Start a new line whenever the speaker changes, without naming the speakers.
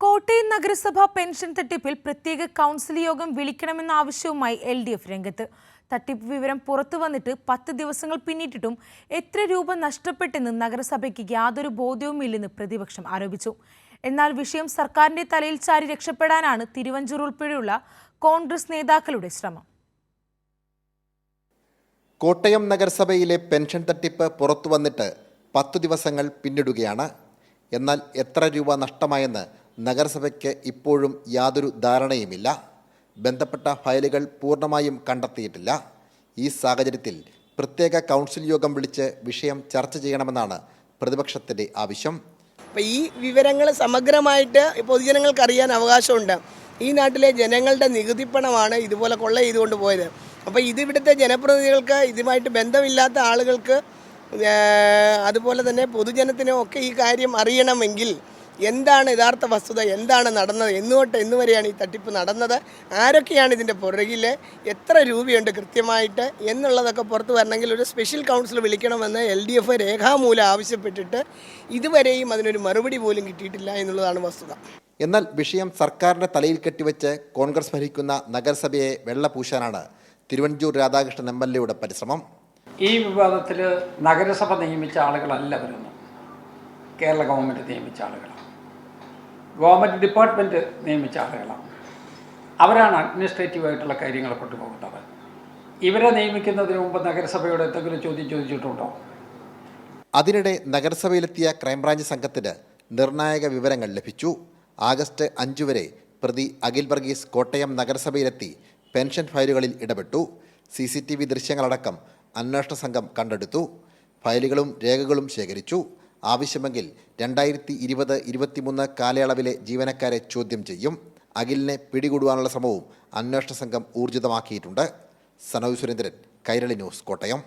കോട്ടയം നഗരസഭ പെൻഷൻ തട്ടിപ്പിൽ പ്രത്യേക കൗൺസിൽ യോഗം വിളിക്കണമെന്ന ആവശ്യവുമായി LDF രംഗത്ത്. തട്ടിപ്പ് വിവരം പുറത്തു വന്നിട്ട് 10 ദിവസങ്ങൾ പിന്നിട്ടിട്ടും എത്ര രൂപ നഷ്ടപ്പെട്ടെന്ന് നഗരസഭയ്ക്ക് യാതൊരു ബോധ്യവുമില്ലെന്ന് പ്രതിപക്ഷം ആരോപിച്ചു. എന്നാൽ വിഷയം സർക്കാരിന്റെ തലയിൽ ചാരി രക്ഷപ്പെടാനാണ് തിരുവഞ്ചൂർ ഉൾപ്പെടെയുള്ള കോൺഗ്രസ് നേതാക്കളുടെ ശ്രമം.
കോട്ടയം നഗരസഭയിലെ പെൻഷൻ തട്ടിപ്പ് പുറത്തു വന്നിട്ട് 10 ദിവസങ്ങൾ പിന്നിടുകയാണ്. എന്നാൽ എത്ര രൂപ നഷ്ടമായെന്ന് നഗരസഭയ്ക്ക് ഇപ്പോഴും യാതൊരു ധാരണയുമില്ല. ബന്ധപ്പെട്ട ഫയലുകൾ പൂർണ്ണമായും കണ്ടെത്തിയിട്ടില്ല. ഈ സാഹചര്യത്തിൽ പ്രത്യേക കൗൺസിൽ യോഗം വിളിച്ച് വിഷയം ചർച്ച ചെയ്യണമെന്നാണ് പ്രതിപക്ഷത്തിൻ്റെ ആവശ്യം.
അപ്പോൾ ഈ വിവരങ്ങൾ സമഗ്രമായിട്ട് പൊതുജനങ്ങൾക്ക് അറിയാൻ അവകാശമുണ്ട്. ഈ നാട്ടിലെ ജനങ്ങളുടെ നികുതിപ്പണമാണ് ഇതുപോലെ കൊള്ള ചെയ്തുകൊണ്ട് പോയത്. അപ്പോൾ ഇതിവിടുത്തെ ജനപ്രതിനിധികൾക്ക് ഇതുമായിട്ട് ബന്ധമില്ലാത്ത ആളുകൾക്ക് അതുപോലെ തന്നെ പൊതുജനത്തിനും ഒക്കെ ഈ കാര്യം അറിയണമെങ്കിൽ എന്താണ് യഥാർത്ഥ വസ്തുത, എന്താണ് നടന്നത്, എന്ന് വരെയാണ് ഈ തട്ടിപ്പ് നടന്നത്, ആരൊക്കെയാണ് ഇതിൻ്റെ പുറകിൽ, എത്ര രൂപയുണ്ട് കൃത്യമായിട്ട് എന്നുള്ളതൊക്കെ പുറത്തു വരണമെങ്കിൽ ഒരു സ്പെഷ്യൽ കൗൺസിൽ വിളിക്കണമെന്ന് LDF രേഖാമൂലം ആവശ്യപ്പെട്ടിട്ട് ഇതുവരെയും അതിനൊരു മറുപടി പോലും കിട്ടിയിട്ടില്ല എന്നുള്ളതാണ് വസ്തുത.
എന്നാൽ വിഷയം സർക്കാരിൻ്റെ തലയിൽ കെട്ടിവെച്ച് കോൺഗ്രസ് ഭരിക്കുന്ന നഗരസഭയെ വെള്ളപൂശാനാണ് തിരുവഞ്ചൂർ രാധാകൃഷ്ണൻ MLAയുടെ പരിശ്രമം.
ഈ വിവാദത്തിൽ നഗരസഭ നിയമിച്ച ആളുകളല്ല വരുന്നത്, കേരള ഗവൺമെൻറ് നിയമിച്ച ആളുകളാണ്, ഗവൺമെൻറ് ഡിപ്പാർട്ട്മെൻറ്റ് നിയമിച്ച ആളുകളാണ്. അവരാണ് അഡ്മിനിസ്ട്രേറ്റീവായിട്ടുള്ള കാര്യങ്ങൾ കൊണ്ടുപോകുന്നത്. ഇവരെ നിയമിക്കുന്നതിന് മുമ്പ് നഗരസഭയോട് എന്തെങ്കിലും ചോദ്യം ചോദിച്ചിട്ടുണ്ടോ?
അതിനിടെ നഗരസഭയിലെത്തിയ ക്രൈംബ്രാഞ്ച് സംഘത്തിന് നിർണായക വിവരങ്ങൾ ലഭിച്ചു. ആഗസ്റ്റ് 5 വരെ പ്രതി അഖിൽ വർഗീസ് കോട്ടയം നഗരസഭയിലെത്തി പെൻഷൻ ഫയലുകളിൽ ഇടപെട്ടു. CCTV ദൃശ്യങ്ങളടക്കം അന്വേഷണ സംഘം കണ്ടെടുത്തു. ഫയലുകളും രേഖകളും ശേഖരിച്ചു. ആവശ്യമെങ്കിൽ 2020-23 കാലയളവിലെ ജീവനക്കാരെ ചോദ്യം ചെയ്യും. അഖിലിനെ പിടികൂടുവാനുള്ള ശ്രമവും അന്വേഷണ സംഘം ഊർജിതമാക്കിയിട്ടുണ്ട്. സനോജ് സുരേന്ദ്രൻ, കൈരളി ന്യൂസ്, കോട്ടയം.